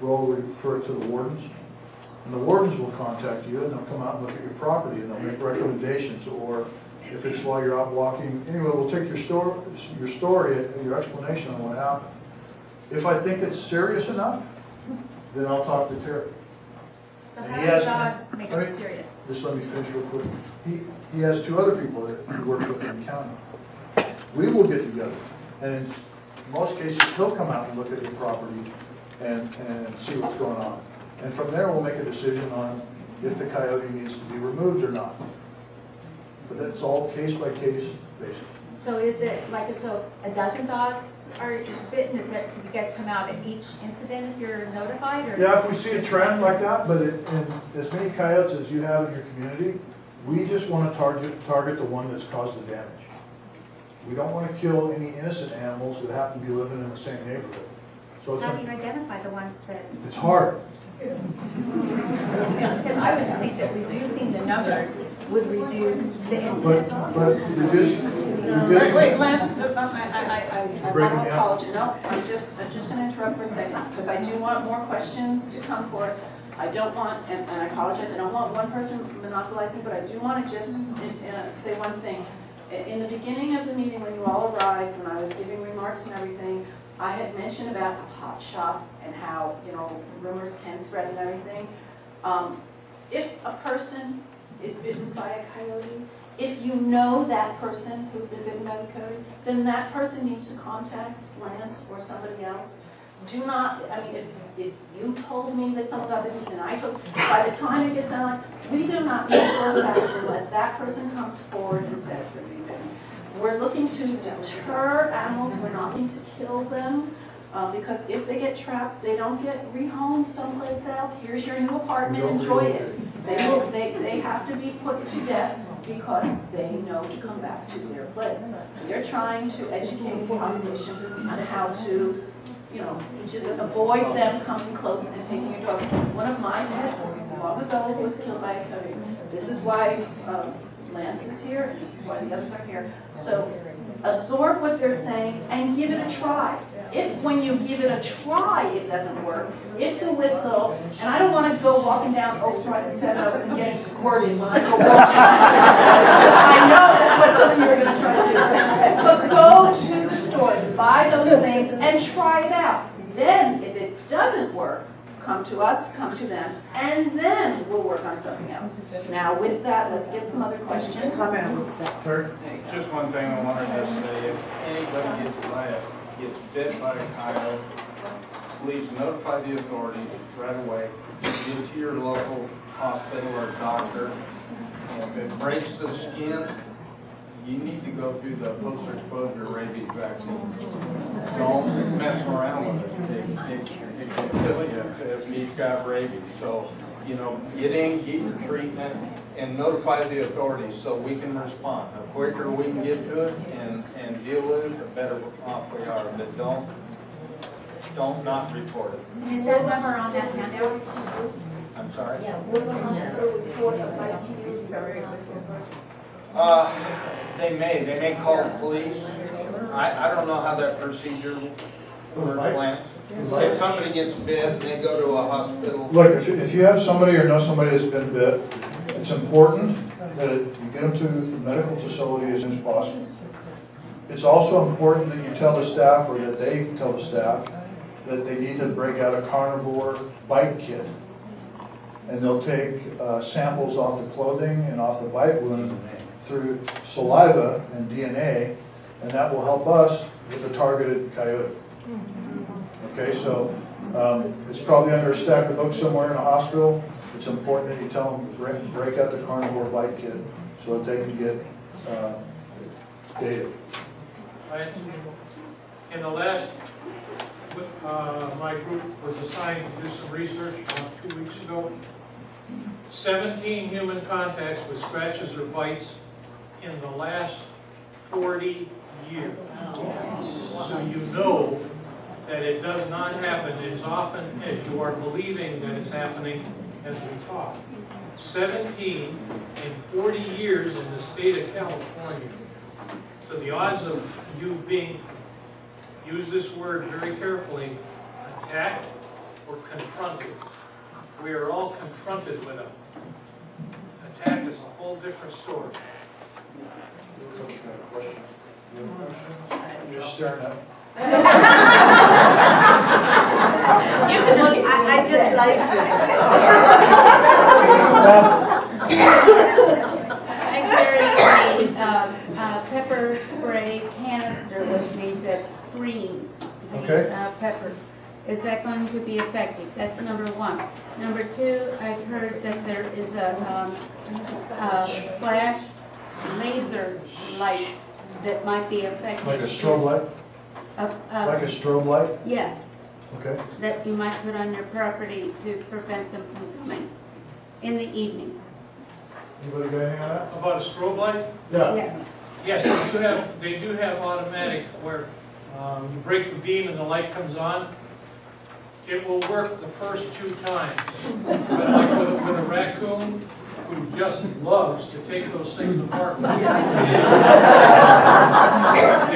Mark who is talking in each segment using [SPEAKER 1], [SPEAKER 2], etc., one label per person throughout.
[SPEAKER 1] we'll refer it to the wardens. And the wardens will contact you, and they'll come out and look at your property, and they'll make recommendations. Or if it's while you're out walking, anyway, we'll take your story, your explanation on what happened. If I think it's serious enough, then I'll talk to Terry.
[SPEAKER 2] So how many dogs makes it serious?
[SPEAKER 1] Just let me finish real quick. He has 2 other people that he works with in the county. We will get together, and in most cases, he'll come out and look at your property and see what's going on. And from there, we'll make a decision on if the coyote needs to be removed or not. But that's all case-by-case basis.
[SPEAKER 2] So is it like, so a dozen dogs are bitten? Is that you guys come out at each incident if you're notified? Or?
[SPEAKER 1] Yeah, if we see a trend like that, but in as many coyotes as you have in your community, we just want to target the one that's caused the damage. We don't want to kill any innocent animals that happen to be living in the same neighborhood. So it's
[SPEAKER 2] how do you identify the ones that?
[SPEAKER 1] It's hard.
[SPEAKER 2] Because I would think that reducing the numbers would reduce the incidents.
[SPEAKER 1] But
[SPEAKER 3] Wait, Lance, I want to apologize. No, I'm just going to interrupt for a second because I do want more questions to come forth. I don't want, and I apologize, I don't want one person monopolizing, but I do want to just say one thing. In the beginning of the meeting, when you all arrived, when I was giving remarks and everything, I had mentioned about a hot shop and how, you know, rumors can spread and everything. If a person is bitten by a coyote, if you know that person who's been bitten by the coyote, then that person needs to contact Lance or somebody else. Do not, I mean, if you told me that someone got bitten and I told, by the time it gets out, we do not know for a fact unless that person comes forward and says they're being bitten. We're looking to deter animals, we're not looking to kill them. Because if they get trapped, they don't get rehomed someplace else. Here's your new apartment, enjoy it. They have to be put to death because they know to come back to their place. We're trying to educate the population on how to, you know, just avoid them coming close and taking your dog. One of my pets long ago was killed by a coyote. This is why Lance is here, and this is why the others are here. So absorb what they're saying and give it a try. If when you give it a try it doesn't work, if the whistle, and I don't want to go walking down Oaks Run and Seven Oaks and getting squirted when I go walking. I know that's what some of you are going to try to do. But go to the stores, buy those things, and try it out. Then, if it doesn't work, come to us, come to them, and then we'll work on something else. Now, with that, let's get some other questions.
[SPEAKER 4] Just one thing I wanted to say. If anybody gets bit by a coyote, please notify the authorities right away. Get to your local hospital or doctor. And if it breaks the skin, you need to go through the post-exposure rabies vaccine. Don't mess around with it. It can kill you if he's got rabies. So, you know, get in, get your treatment, and notify the authorities so we can respond. The quicker we can get to it and deal with it, the better off we are. But don't not report it.
[SPEAKER 2] Is that number on that handout?
[SPEAKER 4] I'm sorry?
[SPEAKER 5] Yeah, will the hospital report it right to you?
[SPEAKER 4] They may call the police. I don't know how that procedure works, Lance. If somebody gets bit, they go to a hospital.
[SPEAKER 1] Look, if you have somebody or know somebody that's been bit, it's important that you get them to the medical facility as soon as possible. It's also important that you tell the staff, or that they tell the staff, that they need to break out a carnivore bite kit. And they'll take samples off the clothing and off the bite wound through saliva and DNA, and that will help us with a targeted coyote. Okay, so it's probably under a stack of books somewhere in a hospital. It's important that you tell them break out the carnivore bite kit so that they can get data.
[SPEAKER 6] In the last, my group was assigned to do some research 2 weeks ago. 17 human contacts with scratches or bites in the last 40 years. So you know that it does not happen as often as you are believing that it's happening as we talk. 17 in 40 years in the state of California. So the odds of you being, use this word very carefully, attacked we're confronted. We are all confronted with them. Attack is a whole different story.
[SPEAKER 1] You got a question? You have a question? You're just staring at me.
[SPEAKER 3] You can look at
[SPEAKER 5] I just like
[SPEAKER 2] I carry a pepper spray canister with me that screams
[SPEAKER 1] Okay.
[SPEAKER 2] the pepper. Is that going to be effective? That's number one. Number two, I've heard that there is a flash laser light that might be effective.
[SPEAKER 1] Like a strobe light? Like a strobe light?
[SPEAKER 2] Yes,
[SPEAKER 1] Okay.
[SPEAKER 2] that you might put on your property to prevent them from coming in the evening.
[SPEAKER 1] Anybody got anything on that?
[SPEAKER 6] About a strobe light?
[SPEAKER 1] Yeah.
[SPEAKER 2] Yes.
[SPEAKER 6] Yes, they do have automatic where you break the beam and the light comes on. It will work the first 2 times. But like with a raccoon who just loves to take those things apart. They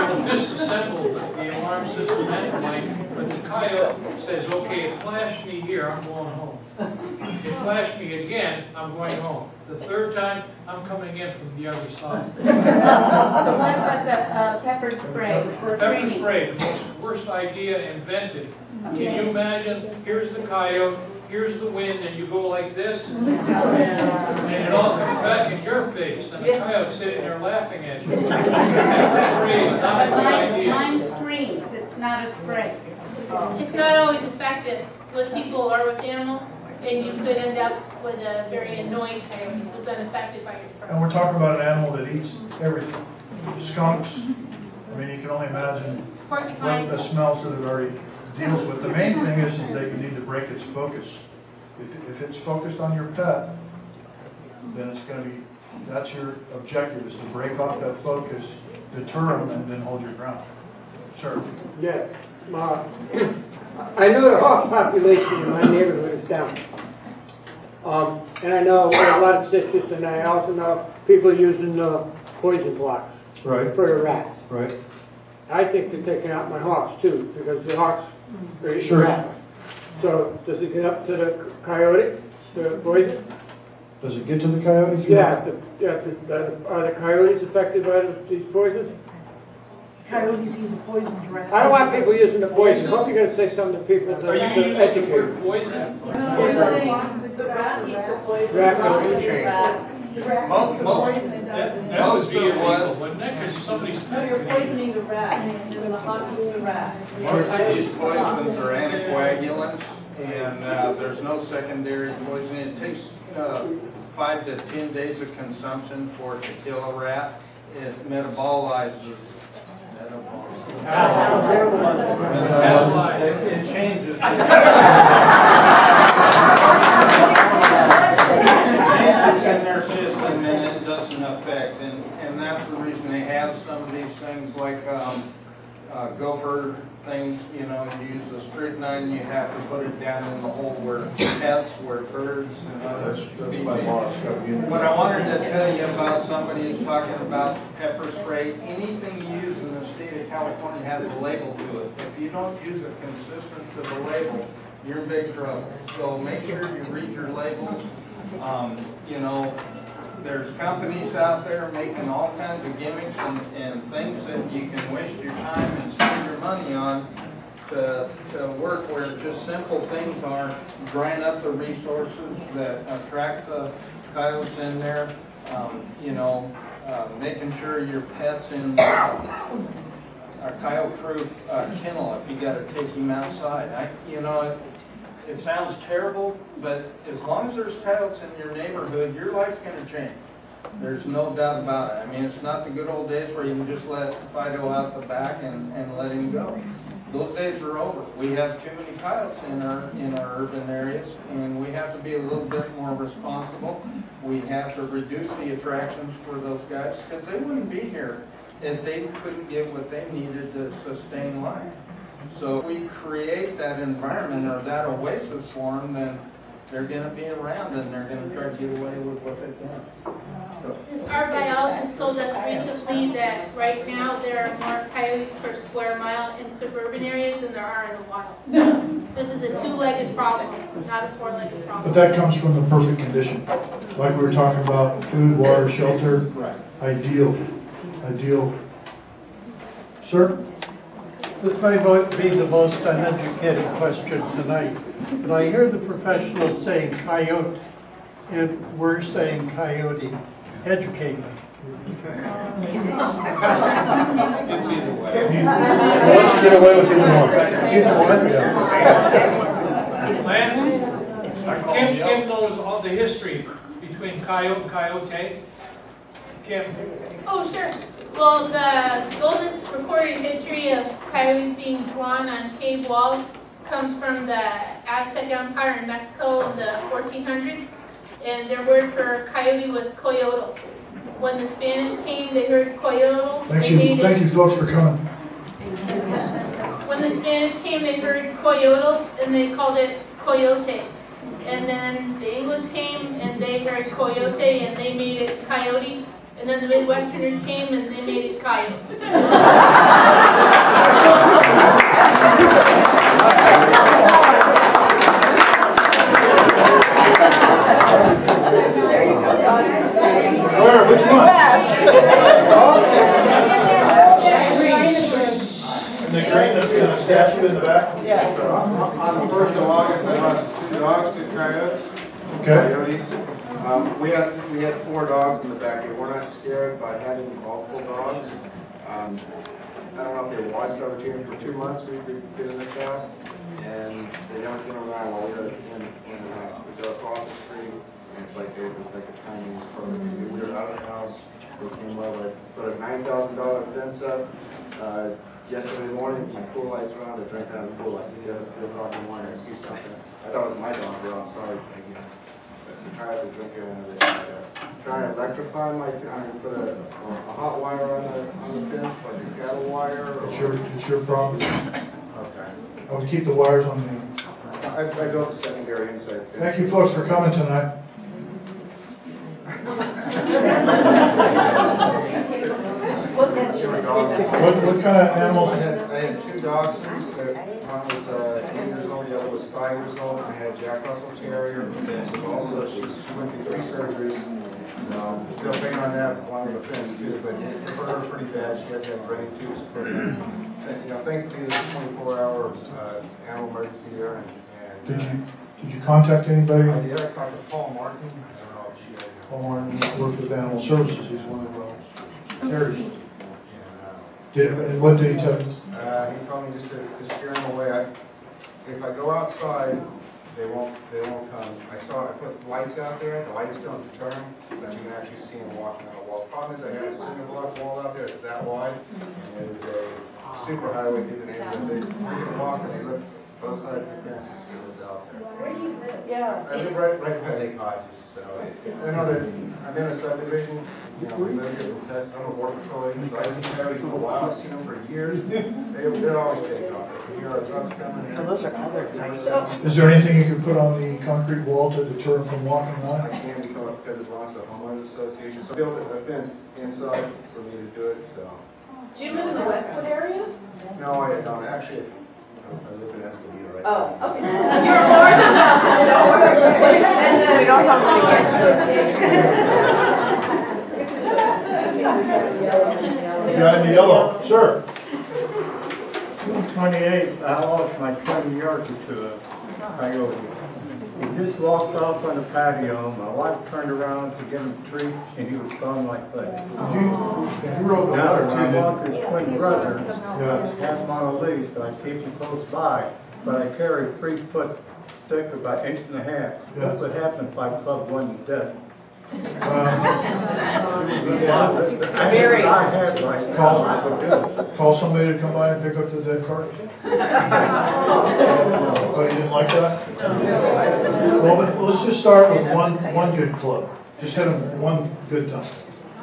[SPEAKER 6] will disassemble the alarm system anyway, but the coyote says, okay, it flashed me here, I'm going home. It flashed me again, I'm going home. The 3rd time, I'm coming in from the other side.
[SPEAKER 2] So what about the pepper spray?
[SPEAKER 6] Pepper
[SPEAKER 2] Screaming.
[SPEAKER 6] spray, the most worst idea invented. Can you imagine, here's the coyote, here's the wind, and you go like this, and it all comes back in your face, and the coyote's sitting there laughing at you. Pepper spray is not a
[SPEAKER 2] But
[SPEAKER 6] good idea.
[SPEAKER 2] mine screams, it's not a spray.
[SPEAKER 7] It's not always effective with people or with animals, and you could end up with a very annoying coyote who's unaffected by your spray.
[SPEAKER 1] And we're talking about an animal that eats everything. Skunks. I mean, you can only imagine what
[SPEAKER 7] Porcupines.
[SPEAKER 1] the smells that it already deals with. The main thing is that you need to break its focus. If it's focused on your pet, then it's going to be, that's your objective, is to break off that focus, deter them, and then hold your ground. Sir?
[SPEAKER 8] Yes. I know the hawk population in my neighborhood is down. And I know there are a lot of citrus, and I also know people using poison blocks
[SPEAKER 1] Right.
[SPEAKER 8] for the rats.
[SPEAKER 1] Right.
[SPEAKER 8] I think they're taking out my hawks too, because the hawks are eating
[SPEAKER 1] Sure.
[SPEAKER 8] rats. So does it get up to the coyote, the poison?
[SPEAKER 1] Does it get to the coyotes?
[SPEAKER 8] Yeah. Are the coyotes affected by these poisons?
[SPEAKER 5] Coyotes eat the poisoned rat.
[SPEAKER 8] I don't want people using the poison. I hope you're going to say something to people
[SPEAKER 6] Are
[SPEAKER 8] to
[SPEAKER 6] you using the
[SPEAKER 8] educate
[SPEAKER 6] word
[SPEAKER 8] them.
[SPEAKER 6] poison?
[SPEAKER 5] The rat eats the poison.
[SPEAKER 8] Rat
[SPEAKER 6] That would be illegal, wouldn't it? Because somebody's.
[SPEAKER 5] No, you're poisoning the rat. You're going to harm the rat.
[SPEAKER 4] Most of these poisons are anticoagulants, and there's no secondary poison. It takes 5 to 10 days of consumption for it to kill a rat. It metabolizes. It changes. It changes in their system, and it doesn't affect. And that's the reason they have some of these things like gopher things. You know, you use the strychnine, you have to put it down in the hole where pets, where birds, and other
[SPEAKER 1] That's by law. It's got to be in
[SPEAKER 4] What I wanted to tell you about somebody who's talking about pepper spray, anything used in the state of California has a label to it. If you don't use it consistent to the label, you're in big trouble. So make sure you read your labels. You know, there's companies out there making all kinds of gimmicks and things that you can waste your time and spend your money on to work where just simple things are drying up the resources that attract the coyotes in there. You know, making sure your pet's in a coyote-proof kennel if you got to take him outside. You know, it sounds terrible, but as long as there's coyotes in your neighborhood, your life's going to change. There's no doubt about it. I mean, it's not the good old days where you can just let Fido out the back and let him go. Those days are over. We have too many coyotes in our urban areas, and we have to be a little bit more responsible. We have to reduce the attractions for those guys because they wouldn't be here if they couldn't get what they needed to sustain life. So if we create that environment or that oasis for them, then they're going to be around and they're going to try to get away with what they can.
[SPEAKER 7] Our biologist told us recently that right now there are more coyotes per square mile in suburban areas than there are in the wild. This is a two-legged problem, not a four-legged
[SPEAKER 1] But
[SPEAKER 7] problem.
[SPEAKER 1] that comes from the perfect condition. Like we were talking about, food, water, shelter, ideal, ideal. Sir?
[SPEAKER 9] This may be the most uneducated question tonight, but I hear the professionals saying coyote, and we're saying coyote. Educate me.
[SPEAKER 4] It's either way.
[SPEAKER 1] I'll let you get away with either one. Either one, yeah.
[SPEAKER 6] Lance, Kim knows all the history between coyote and coyote. Kim?
[SPEAKER 7] Oh, sure. Well, the oldest recorded history of coyotes being drawn on cave walls comes from the Aztec Empire in Mexico in the 1400s, and their word for coyote was coyote. When the Spanish came, they heard coyote.
[SPEAKER 1] Thank you folks for coming.
[SPEAKER 7] When the Spanish came, they heard coyote, and they called it coyote. And then the English came, and they heard coyote, and they made it coyote. And then the Midwesterners came, and they made it coyote.
[SPEAKER 1] Where? Which one? And the green, that's got a statue in the back?
[SPEAKER 5] Yeah.
[SPEAKER 10] So on the 1st of August, I lost 2 dogs to coyotes.
[SPEAKER 1] Okay.
[SPEAKER 10] Coyotes. We had 4 dogs in the back. We're not scared by having multiple dogs. I don't know if they watched our team for 2 months. We've been in this house, and they don't get around while we're in the house. We go across the street, and it's like the timing is perfect. We were out of the house. They came over, put a $9,000 fence up. Yesterday morning, my pool lights were on. They're drinking out of the pool lights. They get up at 3 o'clock in the morning. I see something. I thought it was my dog. They're outside. That's the coyotes are drinking out of it. Trying to electrify my. I'm going to put a hot wire on the fence, like a cattle wire.
[SPEAKER 1] It's your property.
[SPEAKER 10] Okay.
[SPEAKER 1] I would keep the wires on the.
[SPEAKER 10] I built a secondary inside fence.
[SPEAKER 1] Thank you folks for coming tonight. What kind of animals?
[SPEAKER 10] I had 2 dachshunds. One was 8 years old, the other was 5 years old. I had a Jack Russell Terrier. Was also, she went through 3 surgeries. Still paying on that along with the fence too, but it hurt her pretty bad. She had to have drain tubes put in. Thankfully there's a 24-hour animal emergency there. And
[SPEAKER 1] Did you contact anybody?
[SPEAKER 10] I did. I talked to Paul Martin. I don't know if she had.
[SPEAKER 1] Paul Martin works with Animal Services. He's one of the carriers. And what did he tell you?
[SPEAKER 10] He told me just to scare them away. If I go outside, they won't come. I put lights out there. The lights don't deter them, but you can actually see them walking on the wall. The problem is I had a cinder block wall out there. It's that wide, and it was a super highway through the neighborhood. They walk and they look both sides of the fence to see what's out there.
[SPEAKER 2] Where do you live?
[SPEAKER 5] Yeah.
[SPEAKER 10] I live right by Lake Hodges, so I know that I'm in a subdivision. We live here from Texas. I'm a border patrol agent, so I see coyotes for a while. I've seen them for years. They're always taking off. If you hear our trucks coming in.
[SPEAKER 5] Those are other nice.
[SPEAKER 1] Is there anything you could put on the concrete wall to deter them from walking on
[SPEAKER 10] I
[SPEAKER 1] it?
[SPEAKER 10] can't because it belongs to the homeowners association. So I built a fence inside for me to do it. So
[SPEAKER 3] Do you live in the Westwood area?
[SPEAKER 10] no, I don't actually. I live in Escondido right now.
[SPEAKER 3] Oh, okay. You're more than welcome.
[SPEAKER 5] We don't have
[SPEAKER 1] The guy in the yellow, sir.
[SPEAKER 9] June 28th, I lost my 20 yards to a coyote. He just walked off on the patio. My wife turned around to get him a treat, and he was gone like that.
[SPEAKER 1] You wrote a
[SPEAKER 9] Now,
[SPEAKER 1] letter
[SPEAKER 9] I
[SPEAKER 1] to
[SPEAKER 9] walk his twin brother,
[SPEAKER 1] Yeah.
[SPEAKER 9] have him on a leash, but I keep him close by. But I carry a 3-foot stick about 1.5 inches.
[SPEAKER 1] Yeah.
[SPEAKER 9] What would happen if I clubbed one to death?
[SPEAKER 5] Very.
[SPEAKER 9] I had right now, I would do it.
[SPEAKER 1] Call somebody to come by and pick up the dead carcass. Oh, you didn't like that? Well, let's just start with one good club. Just hit them one good time.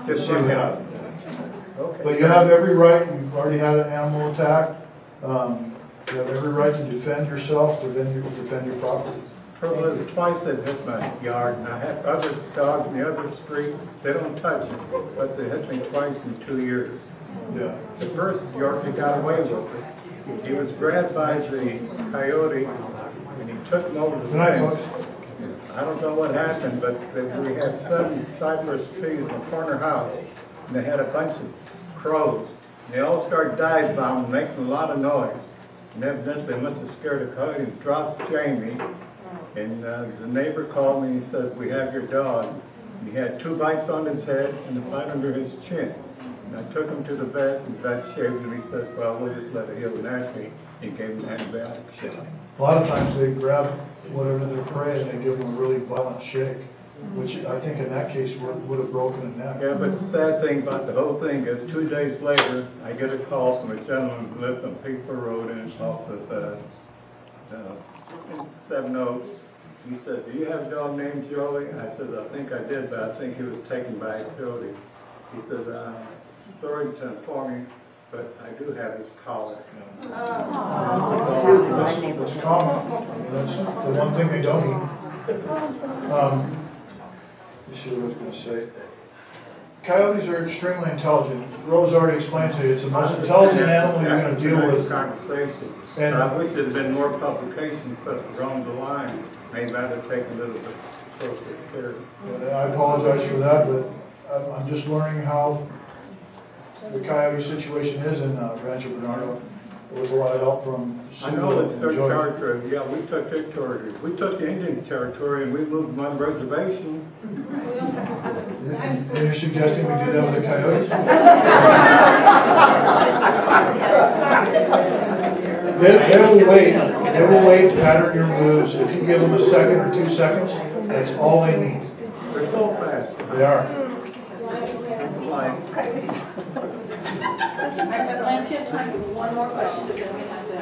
[SPEAKER 1] Just see what happens.
[SPEAKER 9] Okay.
[SPEAKER 1] But you have every right. You've already had an animal attack. You have every right to defend yourself, defend your property.
[SPEAKER 9] Trouble is, twice they've hit my yard, and I have other dogs in the other street. They don't touch it, but they hit me twice in 2 years.
[SPEAKER 1] Yeah.
[SPEAKER 9] The first Yorkie got away with it. He was grabbed by the coyote, took them over the
[SPEAKER 1] Good night,
[SPEAKER 9] fence.
[SPEAKER 1] folks.
[SPEAKER 9] I don't know what happened, but we had 7 cypress trees in the corner house, and they had a bunch of crows. They all started dive bombing, making a lot of noise. And evidently they must have scared a coyote and dropped Jamie. And the neighbor called me and he says, "We have your dog." And he had 2 bites on his head and a bite under his chin. And I took him to the vet, and the vet shaved him. He says, "Well, we'll just let it heal naturally." He gave him an antibiotic shot.
[SPEAKER 1] A lot of times they grab whatever they're prey and they give them a really violent shake, which I think in that case would have broken a neck.
[SPEAKER 9] Yeah, but the sad thing about the whole thing is 2 days later, I get a call from a gentleman who lives on People Road and off of Seven Oaks. He said, "Do you have a dog named Joey?" I said, "I think I did, but I think he was taken by a coyote." He said, "Sorry to inform you, but I do have his collar."
[SPEAKER 1] That's common. That's the one thing they don't eat. Let me see what I was going to say. Coyotes are extremely intelligent. Rose already explained to you, it's the most intelligent animal you're going to deal with.
[SPEAKER 9] Conversation.
[SPEAKER 1] And
[SPEAKER 9] I wish there had been more publication put around the line. Maybe I'd have taken a little bit closer care.
[SPEAKER 1] And I apologize for that, but I'm just learning how the coyote situation is in Rancho Bernardo. With a lot of help from Sue
[SPEAKER 9] I know
[SPEAKER 1] and
[SPEAKER 9] it's their
[SPEAKER 1] Joyce.
[SPEAKER 9] territory. Yeah, we took their territory. We took the Indians' territory and we moved them on reservation.
[SPEAKER 1] And you're suggesting we do that with the coyotes? They will wait, pattern your moves. If you give them a second or 2 seconds, that's all they need.
[SPEAKER 9] They're so fast.
[SPEAKER 1] They are.
[SPEAKER 9] Like,
[SPEAKER 3] Lance, you have time for one more question, because then we have to.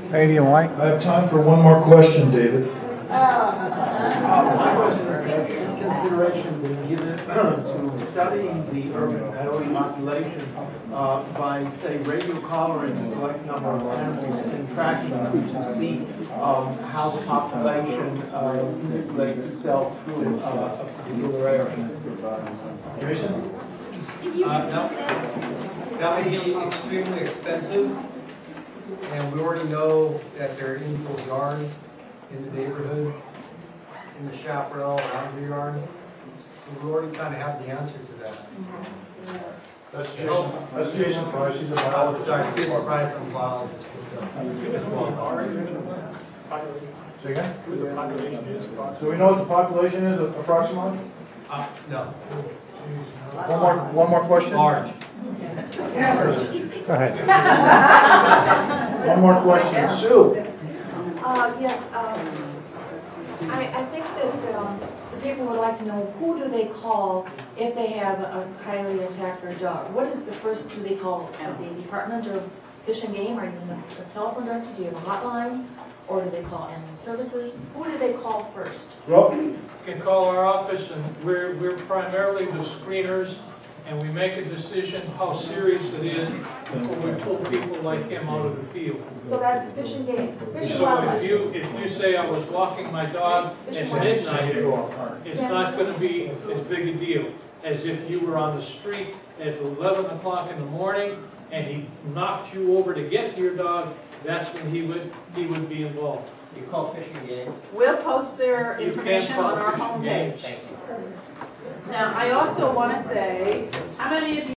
[SPEAKER 9] Hey, do you like?
[SPEAKER 1] I have time for one more question, David.
[SPEAKER 11] Consideration being given to studying the urban coyote population by, say, radio collaring a select number of animals and tracking them to see how the population manipulates itself through a particular area.
[SPEAKER 1] Jason?
[SPEAKER 5] That would be extremely expensive, and we already know that there are in people's yards, in the neighborhoods, in the chaparral, around your yard. So we already kind of have the answer to that.
[SPEAKER 1] That's Jason Price, he's a biologist.
[SPEAKER 5] Sorry, Jason Price, I'm a biologist.
[SPEAKER 1] Say again? Do we know what the population is approximately?
[SPEAKER 5] No.
[SPEAKER 1] One more question?
[SPEAKER 5] Large.
[SPEAKER 1] Go ahead. One more question. Sue?
[SPEAKER 12] Yes, I think that the people would like to know, who do they call if they have a coyote attack their dog? What is the first, do they call the Department of Fish and Game? Are you in the telephone directory? Do you have a hotline? Or do they call animal services? Who do they call first?
[SPEAKER 1] Rob?
[SPEAKER 6] You can call our office, and we're primarily the screeners, and we make a decision how serious it is before we pull people like him out of the field.
[SPEAKER 12] So that's Fish and Game. Fish and
[SPEAKER 6] So
[SPEAKER 12] Wildlife.
[SPEAKER 6] if you say I was walking my dog at midnight, it's not going to be as big a deal as if you were on the street at 11 o'clock in the morning and he knocked you over to get to your dog. That's when he would be involved.
[SPEAKER 5] You call Fish and Game?
[SPEAKER 3] We'll post their
[SPEAKER 6] You
[SPEAKER 3] information
[SPEAKER 6] can call
[SPEAKER 3] on our
[SPEAKER 6] Fish and Game.
[SPEAKER 3] homepage. Now, I also want to say, how many of you